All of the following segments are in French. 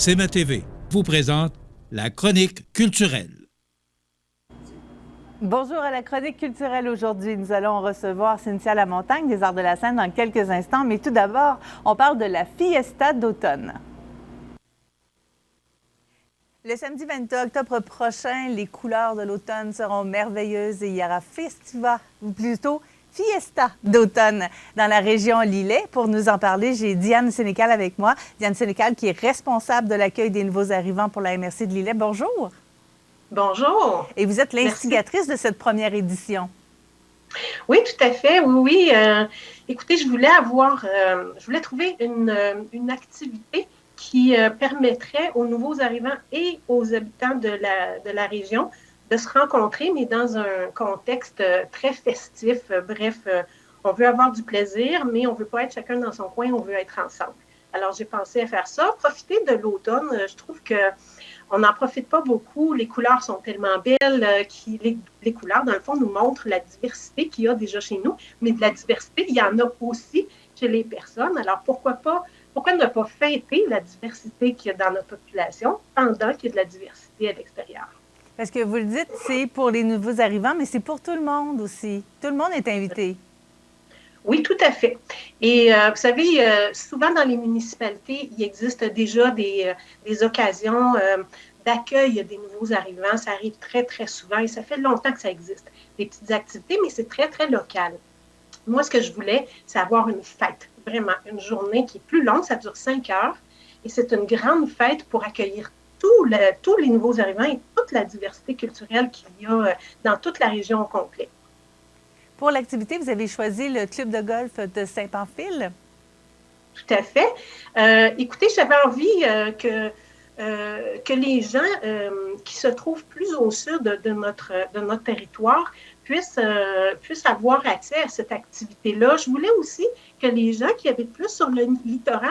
CMA TV vous présente la chronique culturelle. Bonjour à la chronique culturelle. Aujourd'hui, nous allons recevoir Cynthia Lamontagne des Arts de la Scène dans quelques instants. Mais tout d'abord, on parle de la Fiesta d'automne. Le samedi 22 octobre prochain, les couleurs de l'automne seront merveilleuses et il y aura festival, ou plutôt Fiesta d'automne dans la région Lillet. Pour nous en parler, j'ai Diane Sénécal avec moi. Diane Sénécal qui est responsable de l'accueil des nouveaux arrivants pour la MRC de Lillet. Bonjour. Bonjour. Et vous êtes l'instigatrice de cette première édition. Oui, tout à fait. Oui. Écoutez, je voulais trouver une activité qui permettrait aux nouveaux arrivants et aux habitants de la région de se rencontrer, mais dans un contexte très festif. Bref, on veut avoir du plaisir, mais on ne veut pas être chacun dans son coin, on veut être ensemble. Alors, j'ai pensé à faire ça. Profiter de l'automne, je trouve qu'on n'en profite pas beaucoup. Les couleurs sont tellement belles. Les couleurs, dans le fond, nous montrent la diversité qu'il y a déjà chez nous. Mais de la diversité, il y en a aussi chez les personnes. Alors, pourquoi ne pas fêter la diversité qu'il y a dans notre population pendant qu'il y a de la diversité à l'extérieur? Parce que vous le dites, c'est pour les nouveaux arrivants, mais c'est pour tout le monde aussi. Tout le monde est invité. Oui, tout à fait. Et vous savez, souvent dans les municipalités, il existe déjà des occasions d'accueil des nouveaux arrivants. Ça arrive très, très souvent et ça fait longtemps que ça existe. Des petites activités, mais c'est très, très local. Moi, ce que je voulais, c'est avoir une fête, vraiment, une journée qui est plus longue, ça dure 5 heures. Et c'est une grande fête pour accueillir tous les nouveaux arrivants et toute la diversité culturelle qu'il y a dans toute la région au complet. Pour l'activité, vous avez choisi le club de golf de Saint-Pamphile? Tout à fait. Écoutez, j'avais envie que les gens qui se trouvent plus au sud de notre territoire puissent avoir accès à cette activité-là. Je voulais aussi que les gens qui habitent plus sur le littoral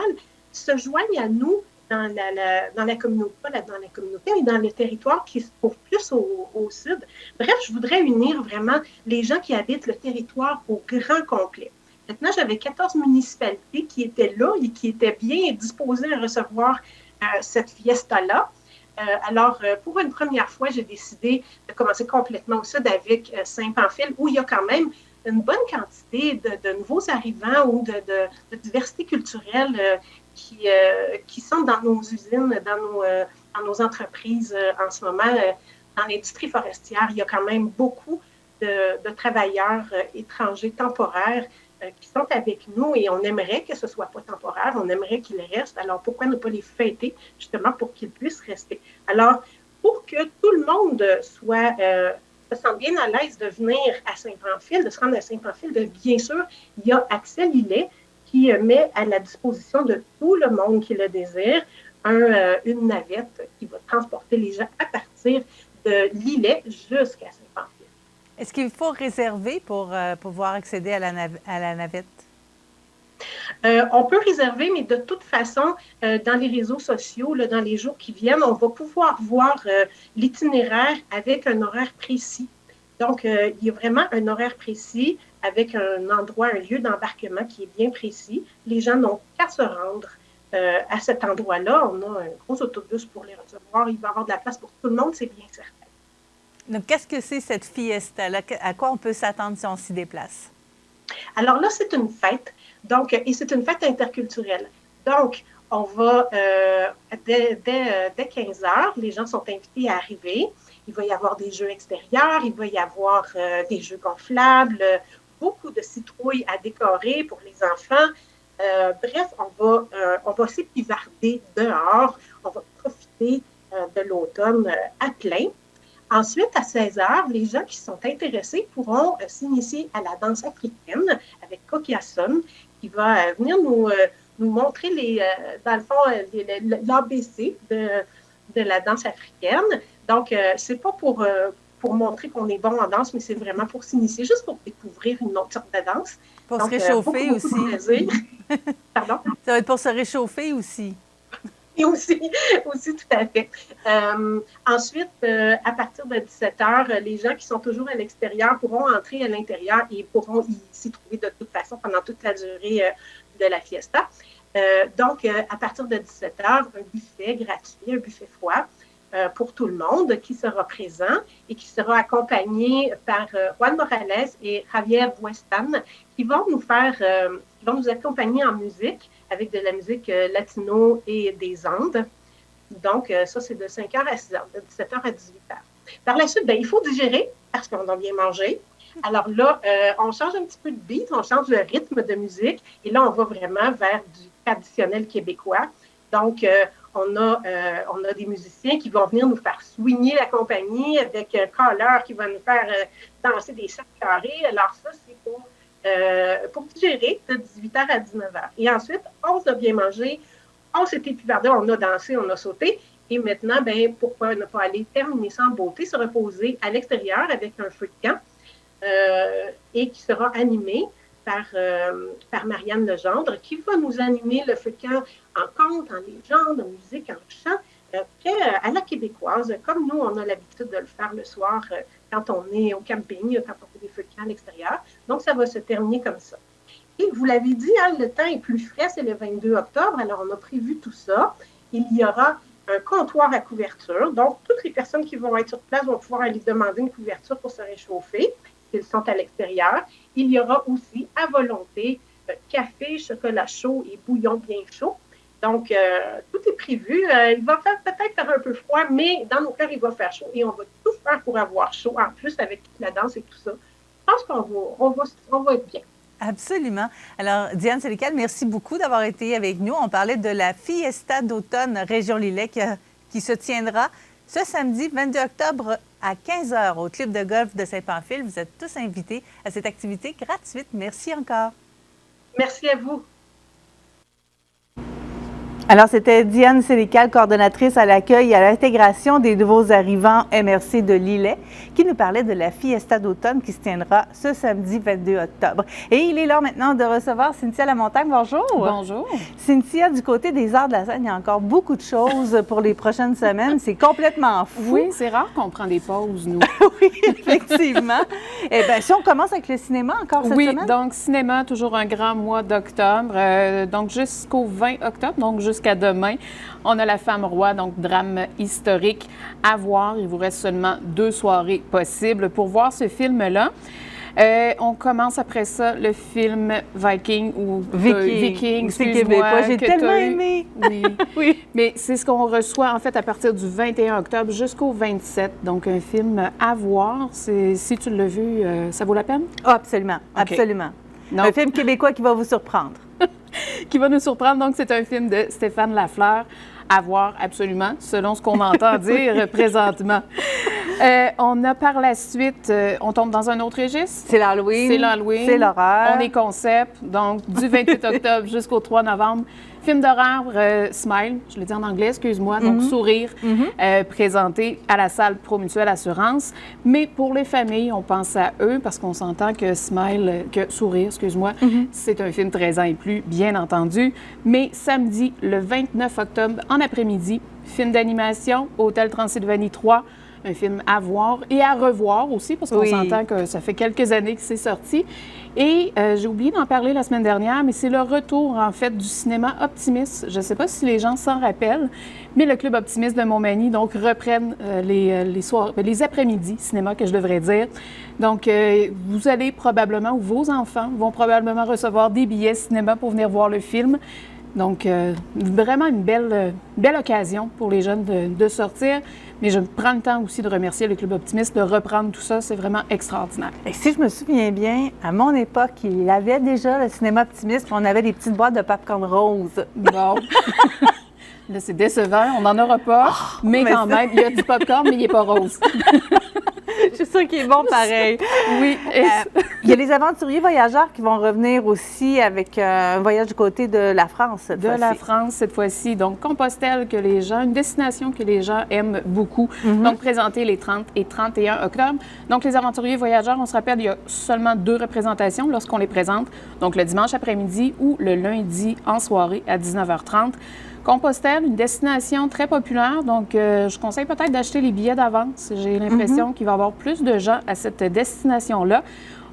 se joignent à nous dans la communauté, mais dans le territoire qui se trouve plus au sud. Bref, je voudrais unir vraiment les gens qui habitent le territoire au grand complet. Maintenant, j'avais 14 municipalités qui étaient là et qui étaient bien disposées à recevoir cette fiesta-là. Alors, pour une première fois, j'ai décidé de commencer complètement au sud avec Saint-Pamphile, où il y a quand même une bonne quantité de nouveaux arrivants ou de diversité culturelle qui sont dans nos usines, dans nos entreprises en ce moment. Dans l'industrie forestière, il y a quand même beaucoup de travailleurs étrangers temporaires qui sont avec nous et on aimerait que ce ne soit pas temporaire, on aimerait qu'ils restent. Alors, pourquoi ne pas les fêter justement pour qu'ils puissent rester? Alors, pour que tout le monde se sente bien à l'aise de venir à Saint-Pamphile, de se rendre à Saint-Pamphile, bien sûr, il y a Accès Lillet qui met à la disposition de tout le monde qui le désire une navette qui va transporter les gens à partir de Lillet jusqu'à Saint-Pamphile. Est-ce qu'il faut réserver pour pouvoir accéder à la navette? On peut réserver, mais de toute façon, dans les réseaux sociaux, là, dans les jours qui viennent, on va pouvoir voir l'itinéraire avec un horaire précis. Donc, il y a vraiment un horaire précis avec un endroit, un lieu d'embarquement qui est bien précis. Les gens n'ont qu'à se rendre à cet endroit-là. On a un gros autobus pour les recevoir. Il va y avoir de la place pour tout le monde, c'est bien certain. Donc, qu'est-ce que c'est cette fiesta-là? À quoi on peut s'attendre si on s'y déplace? Alors là, c'est une fête. Donc, et c'est une fête interculturelle. Donc, on va, dès 15 heures, les gens sont invités à arriver. Il va y avoir des jeux extérieurs, il va y avoir des jeux gonflables, beaucoup de citrouilles à décorer pour les enfants. Bref, on va s'épivarder dehors. On va profiter de l'automne à plein. Ensuite, à 16 heures, les gens qui sont intéressés pourront s'initier à la danse africaine avec Kokiason, qui va venir nous montrer dans le fond, l'ABC de la danse africaine. Donc, c'est pas pour montrer qu'on est bon en danse, mais c'est vraiment pour s'initier, juste pour découvrir une autre sorte de danse. Pour se réchauffer beaucoup aussi. De plaisir. Pardon? Ça va être pour se réchauffer aussi. Et aussi, tout à fait. Ensuite, à partir de 17 heures, les gens qui sont toujours à l'extérieur pourront entrer à l'intérieur et pourront s'y trouver de toute façon pendant toute la durée de la fiesta. Donc, à partir de 17h, un buffet gratuit, un buffet froid pour tout le monde qui sera présent et qui sera accompagné par Juan Morales et Javier Buestan qui vont nous accompagner en musique avec de la musique latino et des Andes. Donc, ça, c'est de 5h à 6h, de 17h à 18h. Par la suite, il faut digérer parce qu'on a bien mangé. Alors là, on change un petit peu de beat, on change le rythme de musique et là, on va vraiment vers du traditionnel québécois. Donc, on a des musiciens qui vont venir nous faire swinguer la compagnie avec un caller qui va nous faire danser des cercles carrés. Alors ça, c'est pour digérer de 18h à 19h. Et ensuite, on a bien mangé, on s'est épivardé, on a dansé, on a sauté. Et maintenant, pourquoi ne pas aller terminer ça en beauté, se reposer à l'extérieur avec un feu de camp et qui sera animé par Marianne Legendre, qui va nous animer le feu de camp en conte, en légende, en musique, en chant, très à la québécoise, comme nous, on a l'habitude de le faire le soir quand on est au camping, quand on fait des feux de camp à l'extérieur. Donc, ça va se terminer comme ça. Et vous l'avez dit, le temps est plus frais, c'est le 22 octobre, alors on a prévu tout ça. Il y aura un comptoir à couverture, donc toutes les personnes qui vont être sur place vont pouvoir aller demander une couverture pour se réchauffer, s'ils sont à l'extérieur. Il y aura aussi, à volonté, café, chocolat chaud et bouillon bien chaud. Donc, tout est prévu. Il va peut-être faire un peu froid, mais dans nos cœurs, il va faire chaud. Et on va tout faire pour avoir chaud, en plus avec toute la danse et tout ça. Je pense qu'on va être bien. Absolument. Alors, Diane Sénécal, merci beaucoup d'avoir été avec nous. On parlait de la Fiesta d'automne Région Lillet qui se tiendra ce samedi 22 octobre à 15h au club de golf de Saint-Pamphile. Vous êtes tous invités à cette activité gratuite. Merci encore. Merci à vous. Alors, c'était Diane Sénécal, coordonnatrice à l'accueil et à l'intégration des nouveaux arrivants MRC de Lillet, qui nous parlait de la Fiesta d'automne qui se tiendra ce samedi 22 octobre. Et il est l'heure maintenant de recevoir Cynthia Lamontagne. Bonjour. Bonjour. Cynthia, du côté des arts de la scène, il y a encore beaucoup de choses pour les prochaines semaines. C'est complètement fou. Oui, c'est rare qu'on prend des pauses, nous. Oui, effectivement. Eh bien, si on commence avec le cinéma encore cette semaine? Oui, donc cinéma, toujours un grand mois d'octobre. Donc jusqu'au 20 octobre, donc jusqu'à demain, on a La Femme roi, donc drame historique à voir. Il vous reste seulement 2 soirées possibles pour voir ce film-là. On commence après ça le film Viking ou Viking, c'est québécois. J'ai tellement aimé. Oui. Oui. Mais c'est ce qu'on reçoit en fait à partir du 21 octobre jusqu'au 27. Donc un film à voir. Si tu l'as vu, ça vaut la peine? Oh, absolument, okay. Absolument. Donc, un film québécois qui va vous surprendre. Qui va nous surprendre. Donc c'est un film de Stéphane Lafleur. À voir absolument, selon ce qu'on entend dire présentement. On a par la suite, on tombe dans un autre registre. C'est l'Halloween. C'est l'Halloween. C'est l'horreur. On est concept, donc du 28 octobre jusqu'au 3 novembre. Film d'horreur, Smile, je le dis en anglais, excuse-moi, donc Sourire, présenté à la salle Promutuelle Assurance. Mais pour les familles, on pense à eux parce qu'on s'entend que Sourire, excuse-moi, c'est un film 13 ans et plus, bien entendu. Mais samedi, le 29 octobre, en après-midi, film d'animation, Hôtel Transylvanie 3, un film à voir et à revoir aussi, parce qu'on s'entend que ça fait quelques années que c'est sorti. Et j'ai oublié d'en parler la semaine dernière, mais c'est le retour, en fait, du cinéma Optimiste. Je ne sais pas si les gens s'en rappellent, mais le Club Optimiste de Montmagny, donc, reprennent les après-midi, cinéma que je devrais dire. Donc, vous allez probablement, ou vos enfants vont probablement recevoir des billets cinéma pour venir voir le film. Donc, vraiment une belle occasion pour les jeunes de sortir. Mais je prends le temps aussi de remercier le Club Optimiste de reprendre tout ça. C'est vraiment extraordinaire. Et si je me souviens bien, à mon époque, il y avait déjà le cinéma Optimiste, on avait des petites boîtes de popcorn rose. Bon. Là, c'est décevant. On n'en aura pas. Mais quand même, il y a du popcorn, mais il n'est pas rose. Je suis sûre qu'il est bon pareil. Oui. Il y a les aventuriers voyageurs qui vont revenir aussi avec un voyage du côté de la France cette fois-ci. De la France cette fois-ci. Donc, Compostelle, une destination que les gens aiment beaucoup. Donc, présenté les 30 et 31 octobre. Donc, les aventuriers voyageurs, on se rappelle, il y a seulement 2 représentations lorsqu'on les présente. Donc, le dimanche après-midi ou le lundi en soirée à 19h30. Compostelle, une destination très populaire, donc je conseille peut-être d'acheter les billets d'avance. J'ai l'impression qu'il va y avoir plus de gens à cette destination-là.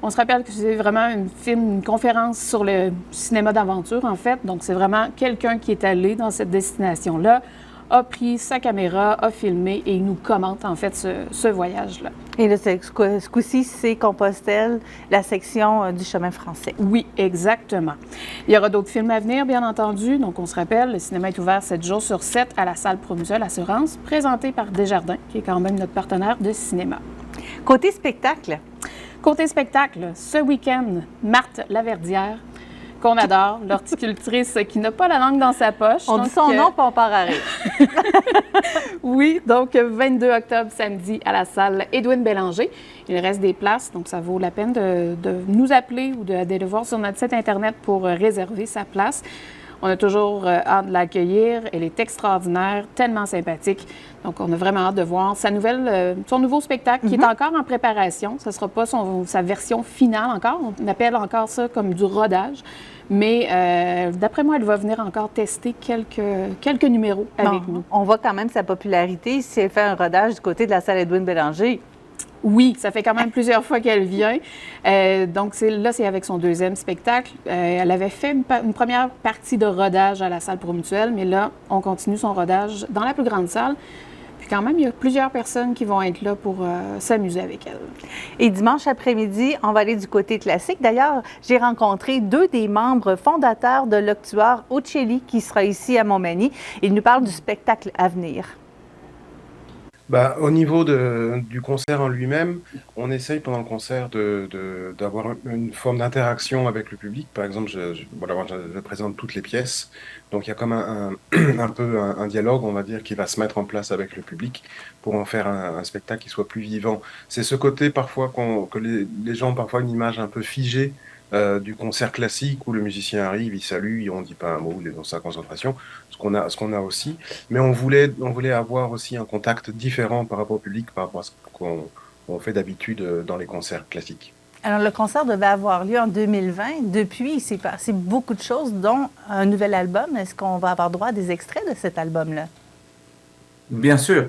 On se rappelle que c'est vraiment une conférence sur le cinéma d'aventure, en fait. Donc, c'est vraiment quelqu'un qui est allé dans cette destination-là, a pris sa caméra, a filmé et il nous commente, en fait, ce voyage-là. Et là, ce coup-ci, c'est Compostelle, la section du chemin français. Oui, exactement. Il y aura d'autres films à venir, bien entendu. Donc, on se rappelle, le cinéma est ouvert 7 jours sur 7 à la salle Promutuelle Assurance, présenté par Desjardins, qui est quand même notre partenaire de cinéma. Côté spectacle. Côté spectacle, ce week-end, Marthe Laverdière, qu'on adore, l'horticultrice qui n'a pas la langue dans sa poche. On dit son nom, puis on part à rire. Oui, donc 22 octobre, samedi, à la salle Édouine Bélanger. Il reste des places, donc ça vaut la peine de nous appeler ou d'aller le voir sur notre site Internet pour réserver sa place. On a toujours hâte de l'accueillir. Elle est extraordinaire, tellement sympathique. Donc, on a vraiment hâte de voir son nouveau spectacle qui est encore en préparation. Ce ne sera pas sa version finale encore. On appelle encore ça comme du rodage. Mais d'après moi, elle va venir encore tester quelques numéros avec nous. On voit quand même sa popularité. Si elle fait un rodage du côté de la salle Édouine Bélanger. Oui, ça fait quand même plusieurs fois qu'elle vient. Donc, c'est avec son deuxième spectacle. Elle avait fait une première partie de rodage à la salle Promutuelle, mais là, on continue son rodage dans la plus grande salle. Puis quand même, il y a plusieurs personnes qui vont être là pour s'amuser avec elle. Et dimanche après-midi, on va aller du côté classique. D'ailleurs, j'ai rencontré 2 des membres fondateurs de l'Octuor Ocelli qui sera ici à Montmagny. Ils nous parlent du spectacle à venir. Au niveau du concert en lui-même, on essaye pendant le concert d'avoir une forme d'interaction avec le public. Par exemple, je présente toutes les pièces. Donc, il y a comme un peu un dialogue, on va dire, qui va se mettre en place avec le public pour en faire un spectacle qui soit plus vivant. C'est ce côté parfois que les gens ont parfois une image un peu figée du concert classique où le musicien arrive, il salue, on ne dit pas un mot, il est dans sa concentration, ce qu'on a aussi. Mais on voulait avoir aussi un contact différent par rapport au public, par rapport à ce qu'on fait d'habitude dans les concerts classiques. Alors, le concert devait avoir lieu en 2020. Depuis, il s'est passé beaucoup de choses, dont un nouvel album. Est-ce qu'on va avoir droit à des extraits de cet album-là? Bien sûr.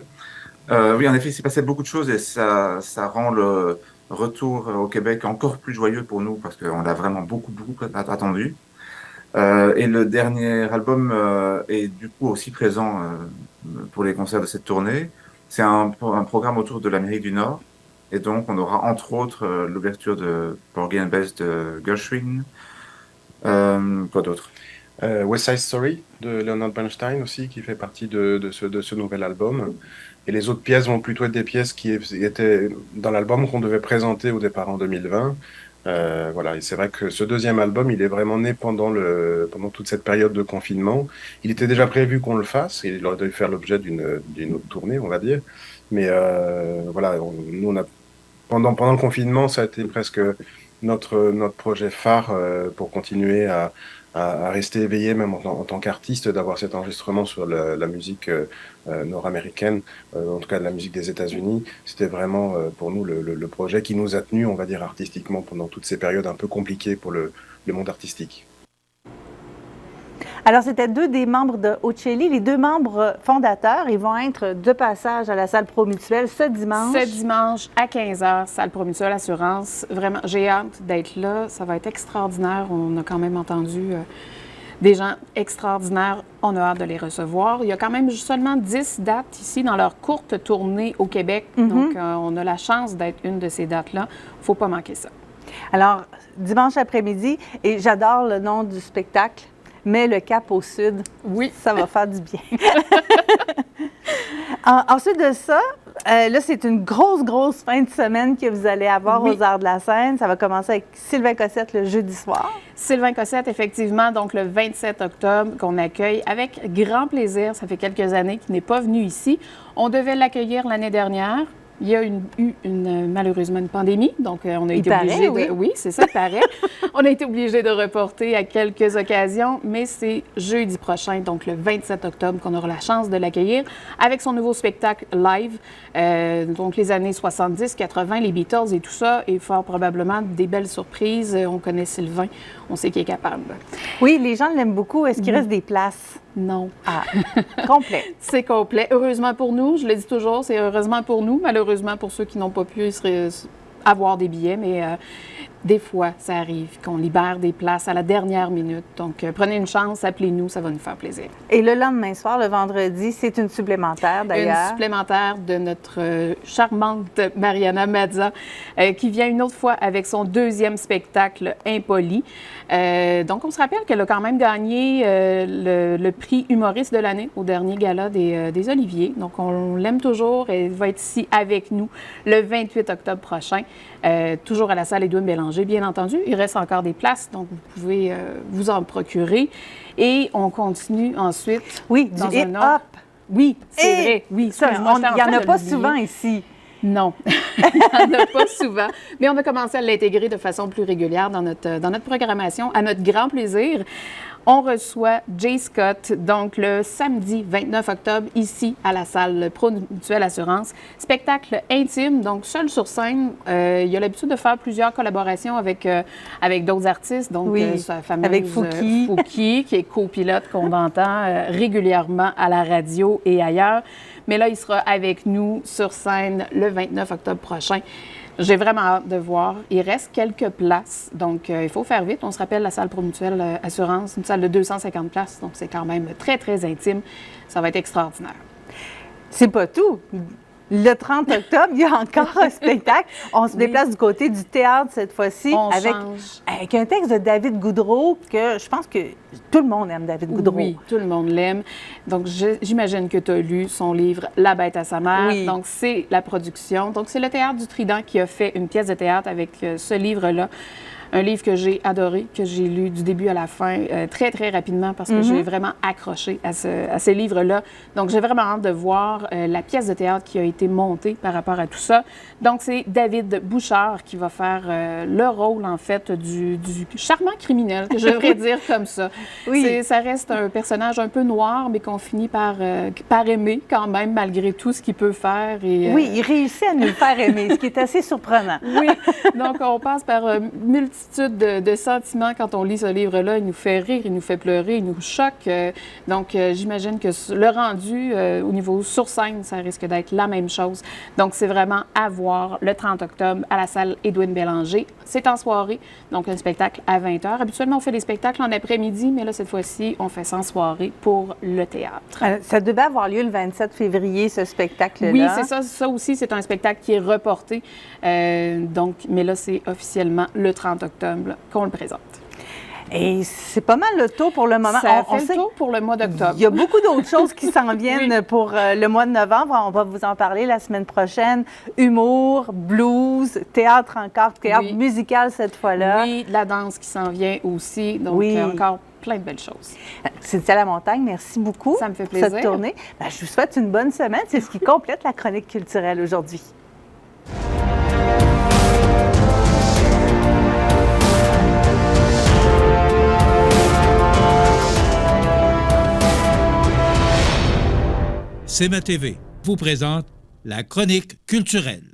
Oui, en effet, il s'est passé beaucoup de choses et ça rend le retour au Québec encore plus joyeux pour nous parce qu'on l'a vraiment beaucoup attendu. Et le dernier album est du coup aussi présent pour les concerts de cette tournée. C'est un programme autour de l'Amérique du Nord. Et donc, on aura entre autres l'ouverture de Porgy and Bess de Gershwin. Quoi d'autre? West Side Story de Leonard Bernstein aussi, qui fait partie de ce nouvel album. Et les autres pièces vont plutôt être des pièces qui étaient dans l'album qu'on devait présenter au départ en 2020. Voilà, et c'est vrai que ce deuxième album, il est vraiment né pendant toute cette période de confinement. Il était déjà prévu qu'on le fasse, et il aurait dû faire l'objet d'une autre tournée, on va dire. Mais voilà, pendant le confinement, ça a été presque notre projet phare pour continuer à rester éveillé, même en tant qu'artiste, d'avoir cet enregistrement sur la musique nord-américaine, en tout cas de la musique des États-Unis. C'était vraiment pour nous le projet qui nous a tenus, on va dire, artistiquement pendant toutes ces périodes un peu compliquées pour le monde artistique. Alors, c'était 2 des membres de Ocelli, les 2 membres fondateurs. Ils vont être de passage à la salle Promutuelle ce dimanche. Ce dimanche à 15h, salle Promutuelle Assurance. Vraiment, j'ai hâte d'être là. Ça va être extraordinaire. On a quand même entendu des gens extraordinaires. On a hâte de les recevoir. Il y a quand même seulement 10 dates ici dans leur courte tournée au Québec. Donc, on a la chance d'être une de ces dates-là. Il ne faut pas manquer ça. Alors, dimanche après-midi, et j'adore le nom du spectacle, mais le cap au sud, oui, ça va faire du bien. Ensuite de ça, là, c'est une grosse fin de semaine que vous allez avoir aux Arts de la Scène. Ça va commencer avec Sylvain Cossette le jeudi soir. Sylvain Cossette, effectivement, donc le 27 octobre, qu'on accueille avec grand plaisir. Ça fait quelques années qu'il n'est pas venu ici. On devait l'accueillir l'année dernière. Il y a eu malheureusement une pandémie, donc on a été obligé de... Oui, c'est ça, paraît. On a été obligé de reporter à quelques occasions, mais c'est jeudi prochain, donc le 27 octobre, qu'on aura la chance de l'accueillir avec son nouveau spectacle live. Donc les années 70, 80, les Beatles et tout ça, et fort probablement des belles surprises. On connaît Sylvain, on sait qu'il est capable. Oui, les gens l'aiment beaucoup. Est-ce qu'il reste des places? Non. Ah, complet. C'est complet. Heureusement pour nous, je le dis toujours, c'est heureusement pour nous, malheureusement pour ceux qui n'ont pas pu avoir des billets, mais des fois, ça arrive qu'on libère des places à la dernière minute. Donc, prenez une chance, appelez-nous, ça va nous faire plaisir. Et le lendemain soir, le vendredi, c'est une supplémentaire d'ailleurs. Une supplémentaire de notre charmante Mariana Mazza, qui vient une autre fois avec son deuxième spectacle, Impoli. Donc, on se rappelle qu'elle a quand même gagné le prix humoriste de l'année au dernier gala des Oliviers. Donc, on l'aime toujours. Elle va être ici avec nous le 28 octobre prochain, toujours à la salle Édouine Bélanger, bien entendu. Il reste encore des places, donc vous pouvez vous en procurer. Et on continue ensuite. Oui, du hip-hop. Oui, c'est vrai. Oui, ça, il n'y en a pas souvent ici. Non, il n'y en a pas souvent. Mais on a commencé à l'intégrer de façon plus régulière dans notre programmation, à notre grand plaisir. On reçoit Jay Scott, donc le samedi 29 octobre, ici à la salle Promutuelle Assurance. Spectacle intime, donc seul sur scène. Il a l'habitude de faire plusieurs collaborations avec d'autres artistes, donc sa fameuse avec Fouki, qui est copilote qu'on entend régulièrement à la radio et ailleurs. Mais là, il sera avec nous sur scène le 29 octobre prochain. J'ai vraiment hâte de voir. Il reste quelques places, donc il faut faire vite. On se rappelle la salle Promutuelle Assurance, une salle de 250 places, donc c'est quand même très, très intime. Ça va être extraordinaire. C'est pas tout. Le 30 octobre, il y a encore un spectacle. On se déplace du côté du théâtre cette fois-ci avec un texte de David Goudreau que je pense que tout le monde aime David Goudreau. Oui, tout le monde l'aime. Donc, j'imagine que tu as lu son livre « La bête à sa mère ». Oui. Donc, c'est la production. Donc, c'est le Théâtre du Trident qui a fait une pièce de théâtre avec ce livre-là. Un livre que j'ai adoré, que j'ai lu du début à la fin, très, très rapidement, parce que j'ai vraiment accroché à ce livre-là. Donc, j'ai vraiment hâte de voir la pièce de théâtre qui a été montée par rapport à tout ça. Donc, c'est David Bouchard qui va faire le rôle, en fait, du charmant criminel, que je devrais dire comme ça. Oui. Ça reste un personnage un peu noir, mais qu'on finit par aimer quand même, malgré tout ce qu'il peut faire. Et, oui, il réussit à nous le faire aimer, ce qui est assez surprenant. Oui, donc on passe par multitude de sentiments quand on lit ce livre-là. Il nous fait rire, il nous fait pleurer, il nous choque. Donc, j'imagine que le rendu au niveau sur scène, ça risque d'être la même chose. Donc, c'est vraiment à voir le 30 octobre à la salle Édouine Bélanger. C'est en soirée, donc un spectacle à 20h. Habituellement, on fait des spectacles en après-midi, mais là, cette fois-ci, on fait ça en soirée pour le théâtre. Ça devait avoir lieu le 27 février, ce spectacle-là. Oui, c'est ça. Ça aussi, c'est un spectacle qui est reporté. Donc, mais là, c'est officiellement le 30 octobre qu'on le présente. Et c'est pas mal le tour pour le moment. Ça fait le tour pour le mois d'octobre. Il y a beaucoup d'autres choses qui s'en viennent pour le mois de novembre. On va vous en parler la semaine prochaine. Humour, blues, théâtre encore, théâtre musical cette fois-là. Oui, la danse qui s'en vient aussi. Donc, encore plein de belles choses. Cynthia Lamontagne, merci beaucoup. Ça me fait plaisir. Cette tournée. Je vous souhaite une bonne semaine. C'est ce qui complète la chronique culturelle aujourd'hui. CMA TV vous présente la chronique culturelle.